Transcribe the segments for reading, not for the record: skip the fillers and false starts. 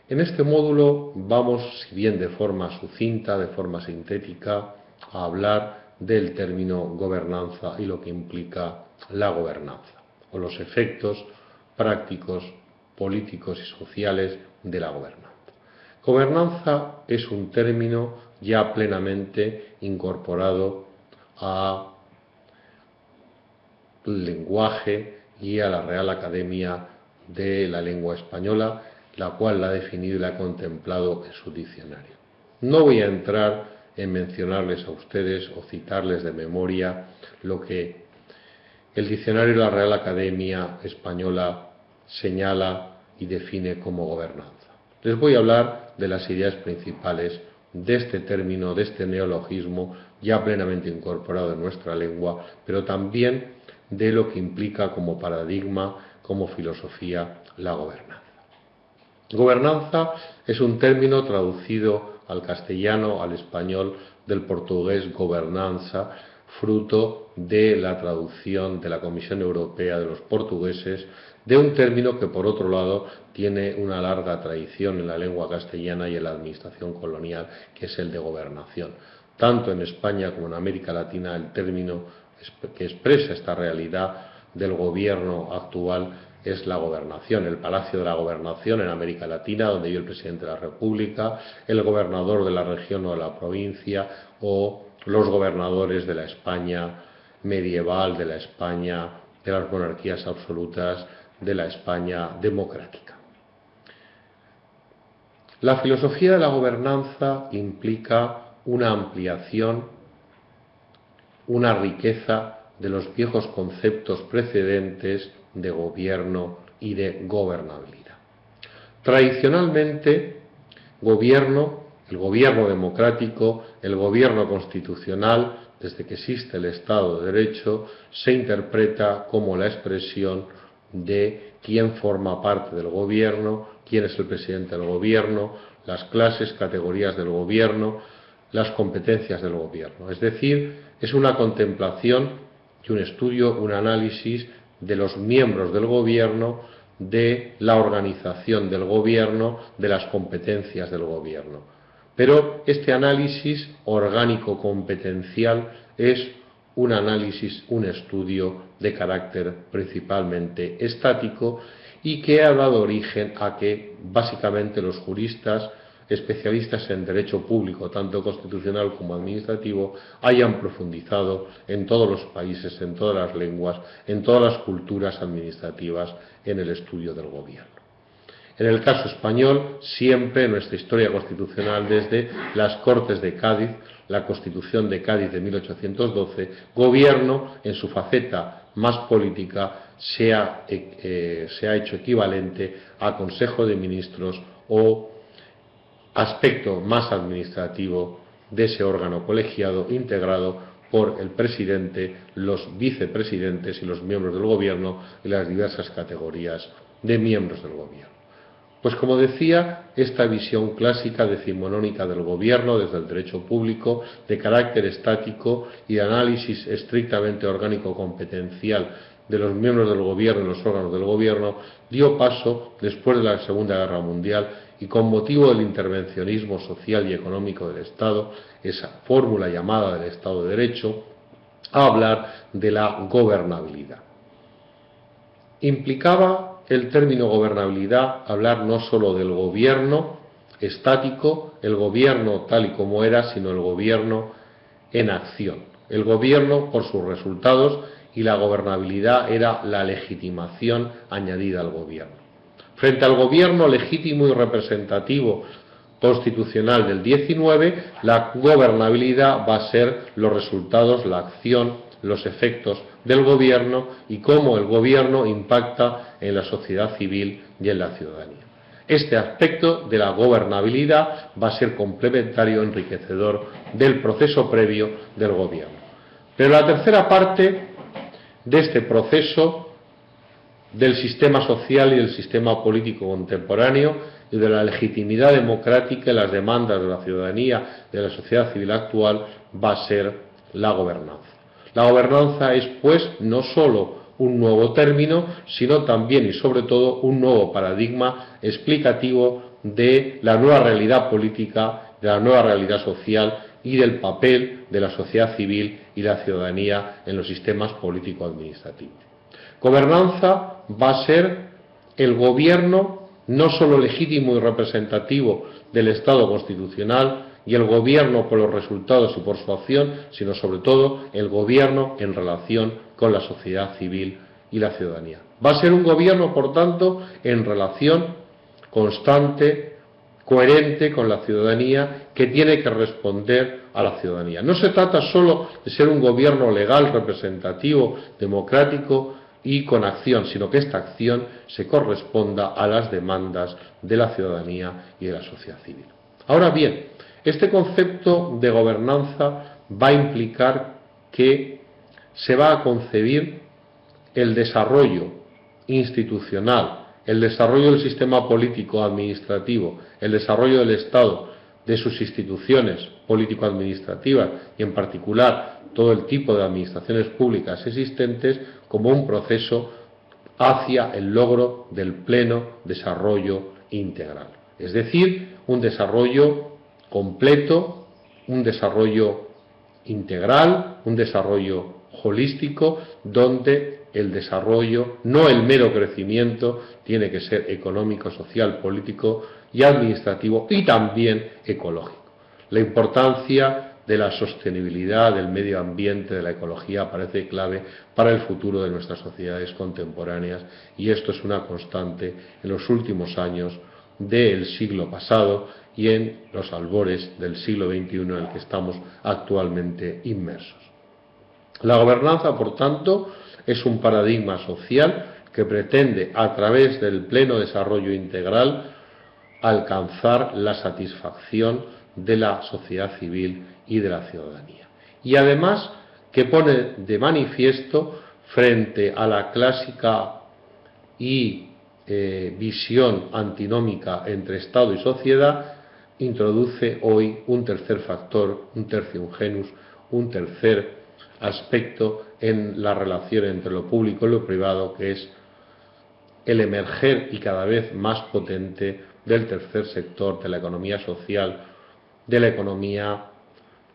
En este módulo vamos, si bien de forma sucinta, de forma sintética, a hablar del término gobernanza y lo que implica la gobernanza, o los efectos prácticos, políticos y sociales de la gobernanza. Gobernanza es un término ya plenamente incorporado al lenguaje y a la Real Academia de la Lengua Española, la cual la ha definido y la ha contemplado en su diccionario. No voy a entrar en mencionarles a ustedes o citarles de memoria lo que el diccionario de la Real Academia Española señala y define como gobernanza. Les voy a hablar de las ideas principales de este término, de este neologismo ya plenamente incorporado en nuestra lengua, pero también de lo que implica como paradigma, como filosofía, la gobernanza. Gobernanza es un término traducido al castellano, al español, del portugués gobernanza, fruto de la traducción de la Comisión Europea de los portugueses de un término que, por otro lado, tiene una larga tradición en la lengua castellana y en la administración colonial, que es el de gobernación. Tanto en España como en América Latina, el término que expresa esta realidad del gobierno actual es la gobernación, el Palacio de la Gobernación en América Latina, donde vive el presidente de la República, el gobernador de la región o de la provincia, o los gobernadores de la España medieval, de la España de las monarquías absolutas, de la España democrática. La filosofía de la gobernanza implica una ampliación, una riqueza de los viejos conceptos precedentes de gobierno y de gobernabilidad. Tradicionalmente, el gobierno democrático, el gobierno constitucional, desde que existe el Estado de Derecho, se interpreta como la expresión de quién forma parte del gobierno, quién es el presidente del gobierno, las clases, categorías del gobierno, las competencias del gobierno. Es decir, es una contemplación y un estudio, un análisis de los miembros del gobierno, de la organización del gobierno, de las competencias del gobierno. Pero este análisis orgánico competencial es un análisis, un estudio de carácter principalmente estático y que ha dado origen a que básicamente los juristas especialistas en derecho público, tanto constitucional como administrativo, hayan profundizado en todos los países, en todas las lenguas, en todas las culturas administrativas, en el estudio del gobierno. En el caso español, siempre en nuestra historia constitucional, desde las Cortes de Cádiz, la Constitución de Cádiz de 1812, gobierno en su faceta más política se ha hecho equivalente a Consejo de Ministros o aspecto más administrativo de ese órgano colegiado integrado por el presidente, los vicepresidentes y los miembros del gobierno y las diversas categorías de miembros del gobierno. Pues como decía, esta visión clásica decimonónica del gobierno desde el derecho público, de carácter estático y de análisis estrictamente orgánico competencial de los miembros del gobierno y los órganos del gobierno, dio paso, después de la Segunda Guerra Mundial y con motivo del intervencionismo social y económico del Estado, esa fórmula llamada del Estado de Derecho, a hablar de la gobernabilidad. Implicaba el término gobernabilidad hablar no sólo del gobierno estático, el gobierno tal y como era, sino el gobierno en acción. El gobierno por sus resultados y la gobernabilidad era la legitimación añadida al gobierno. Frente al gobierno legítimo y representativo constitucional del 19, la gobernabilidad va a ser los resultados, la acción, los efectos del gobierno y cómo el gobierno impacta en la sociedad civil y en la ciudadanía. Este aspecto de la gobernabilidad va a ser complementario, enriquecedor del proceso previo del gobierno. Pero la tercera parte de este proceso del sistema social y del sistema político contemporáneo y de la legitimidad democrática y las demandas de la ciudadanía, de la sociedad civil actual, va a ser la gobernanza. La gobernanza es, pues, no sólo un nuevo término, sino también y sobre todo un nuevo paradigma explicativo de la nueva realidad política, de la nueva realidad social y del papel de la sociedad civil y la ciudadanía en los sistemas político-administrativos. Gobernanza va a ser el gobierno no solo legítimo y representativo del Estado constitucional y el gobierno por los resultados y por su acción, sino sobre todo el gobierno en relación con la sociedad civil y la ciudadanía. Va a ser un gobierno, por tanto, en relación constante, coherente con la ciudadanía, que tiene que responder a la ciudadanía. No se trata solo de ser un gobierno legal, representativo, democrático y con acción, sino que esta acción se corresponda a las demandas de la ciudadanía y de la sociedad civil. Ahora bien, este concepto de gobernanza va a implicar que se va a concebir el desarrollo institucional, el desarrollo del sistema político administrativo, el desarrollo del Estado, de sus instituciones político-administrativas y en particular todo el tipo de administraciones públicas existentes como un proceso hacia el logro del pleno desarrollo integral. Es decir, un desarrollo completo, un desarrollo integral, un desarrollo holístico, donde el desarrollo, no el mero crecimiento, tiene que ser económico, social, político y administrativo y también ecológico. La importancia de la sostenibilidad del medio ambiente, de la ecología, parece clave para el futuro de nuestras sociedades contemporáneas y esto es una constante en los últimos años del siglo pasado y en los albores del siglo XXI en el que estamos actualmente inmersos. La gobernanza, por tanto, es un paradigma social que pretende, a través del pleno desarrollo integral, alcanzar la satisfacción de la sociedad civil y de la ciudadanía. Y además que pone de manifiesto, frente a la clásica y visión antinómica entre Estado y sociedad, introduce hoy un tercer factor, un tertium genus, un tercer aspecto en la relación entre lo público y lo privado, que es el emerger y cada vez más potente del tercer sector, de la economía social, de la economía,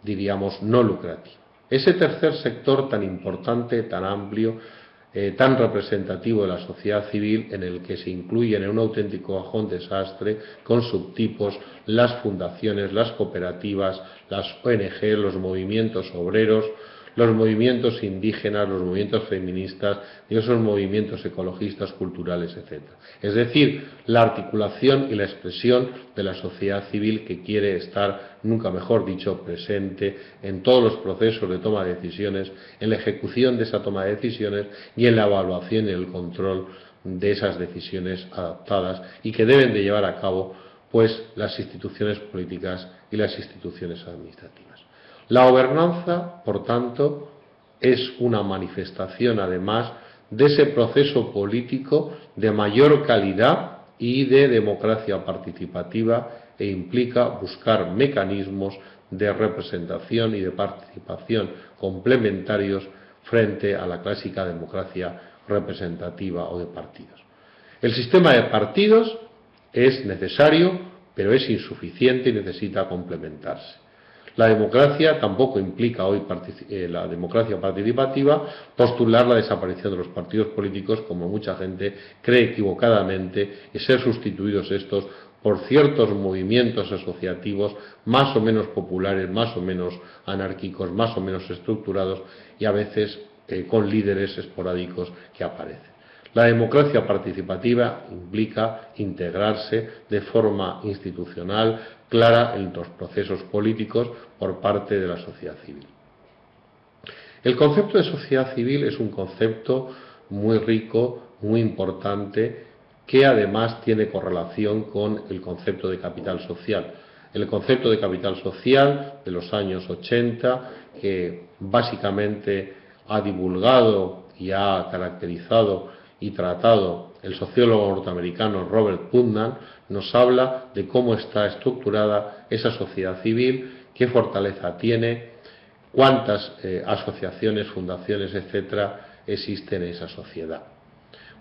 diríamos, no lucrativa. Ese tercer sector tan importante, tan amplio, tan representativo de la sociedad civil, en el que se incluyen en un auténtico cajón desastre con subtipos las fundaciones, las cooperativas, las ONG, los movimientos obreros, los movimientos indígenas, los movimientos feministas y esos movimientos ecologistas, culturales, etc. Es decir, la articulación y la expresión de la sociedad civil que quiere estar, nunca mejor dicho, presente en todos los procesos de toma de decisiones, en la ejecución de esa toma de decisiones y en la evaluación y el control de esas decisiones adaptadas y que deben de llevar a cabo pues las instituciones políticas y las instituciones administrativas. La gobernanza, por tanto, es una manifestación, además, de ese proceso político de mayor calidad y de democracia participativa e implica buscar mecanismos de representación y de participación complementarios frente a la clásica democracia representativa o de partidos. El sistema de partidos es necesario, pero es insuficiente y necesita complementarse. La democracia tampoco implica hoy la democracia participativa postular la desaparición de los partidos políticos, como mucha gente cree equivocadamente, y ser sustituidos estos por ciertos movimientos asociativos más o menos populares, más o menos anárquicos, más o menos estructurados y a veces con líderes esporádicos que aparecen. La democracia participativa implica integrarse de forma institucional clara en los procesos políticos por parte de la sociedad civil. El concepto de sociedad civil es un concepto muy rico, muy importante, que además tiene correlación con el concepto de capital social. El concepto de capital social de los años 80, que básicamente ha divulgado y ha caracterizado y tratado el sociólogo norteamericano Robert Putnam, nos habla de cómo está estructurada esa sociedad civil, qué fortaleza tiene, cuántas asociaciones, fundaciones, etcétera, existe en esa sociedad.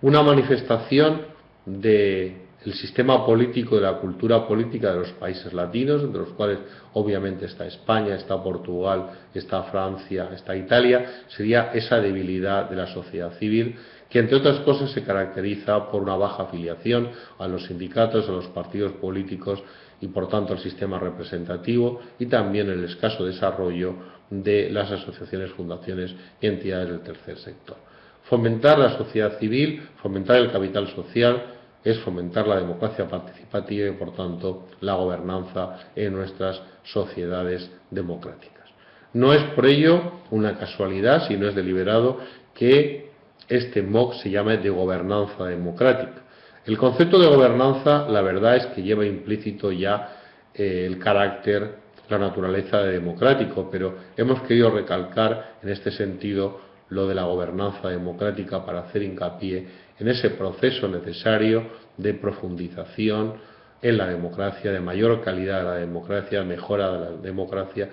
Una manifestación del sistema político, de la cultura política de los países latinos, entre los cuales obviamente está España, está Portugal, está Francia, está Italia, sería esa debilidad de la sociedad civil, que entre otras cosas se caracteriza por una baja afiliación a los sindicatos, a los partidos políticos y por tanto al sistema representativo, y también el escaso desarrollo de las asociaciones, fundaciones y entidades del tercer sector. Fomentar la sociedad civil, fomentar el capital social, es fomentar la democracia participativa y, por tanto, la gobernanza en nuestras sociedades democráticas. No es por ello una casualidad, si no es deliberado, que este MOOC se llame de gobernanza democrática. El concepto de gobernanza, la verdad es que lleva implícito ya el carácter, la naturaleza de democrático, pero hemos querido recalcar en este sentido lo de la gobernanza democrática para hacer hincapié en ese proceso necesario de profundización en la democracia, de mayor calidad de la democracia, mejora de la democracia.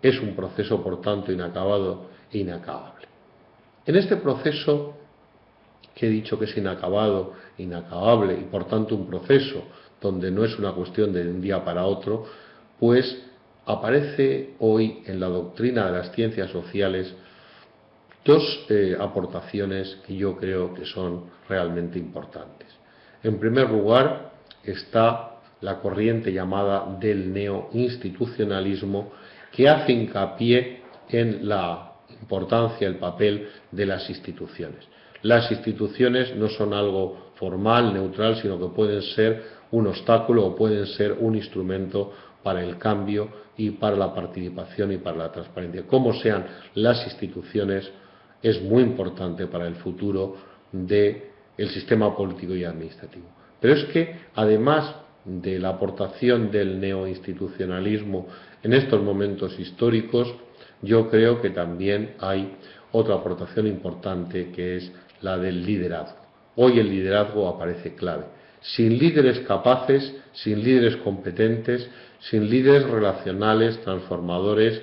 Es un proceso, por tanto, inacabado e inacabable. En este proceso, que he dicho que es inacabado, inacabable y por tanto un proceso donde no es una cuestión de un día para otro, pues aparece hoy en la doctrina de las ciencias sociales dos aportaciones que yo creo que son realmente importantes. En primer lugar está la corriente llamada del neoinstitucionalismo, que hace hincapié en la importancia, el papel de las instituciones. Las instituciones no son algo formal, neutral, sino que pueden ser un obstáculo o pueden ser un instrumento para el cambio y para la participación y para la transparencia. Como sean las instituciones, es muy importante para el futuro del sistema político y administrativo. Pero es que, además de la aportación del neoinstitucionalismo en estos momentos históricos, yo creo que también hay otra aportación importante, que es la del liderazgo. Hoy el liderazgo aparece clave. Sin líderes capaces, sin líderes competentes, sin líderes relacionales, transformadores,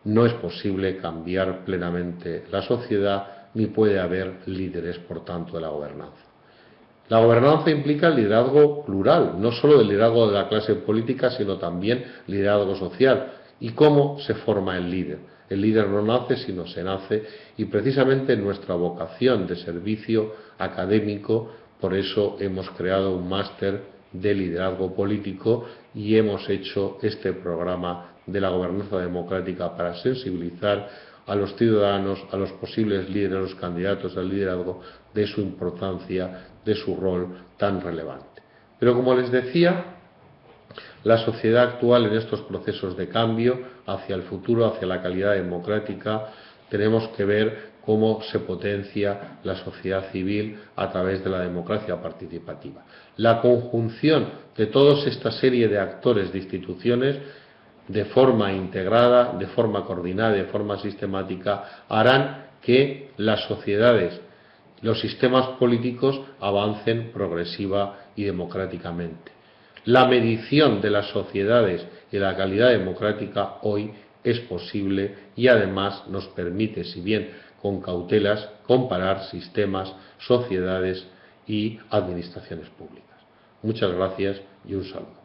no es posible cambiar plenamente la sociedad, ni puede haber líderes, por tanto, de la gobernanza. La gobernanza implica el liderazgo plural, no solo el liderazgo de la clase política, sino también liderazgo social. ¿Y cómo se forma el líder? El líder no nace, sino se nace, y precisamente nuestra vocación de servicio académico, por eso hemos creado un máster de liderazgo político y hemos hecho este programa de la gobernanza democrática para sensibilizar a los ciudadanos, a los posibles líderes, a los candidatos al liderazgo, de su importancia, de su rol tan relevante. Pero como les decía, la sociedad actual, en estos procesos de cambio hacia el futuro, hacia la calidad democrática, tenemos que ver cómo se potencia la sociedad civil a través de la democracia participativa. La conjunción de toda esta serie de actores, de instituciones, de forma integrada, de forma coordinada, de forma sistemática, harán que las sociedades, los sistemas políticos avancen progresiva y democráticamente. La medición de las sociedades y la calidad democrática hoy es posible y además nos permite, si bien con cautelas, comparar sistemas, sociedades y administraciones públicas. Muchas gracias y un saludo.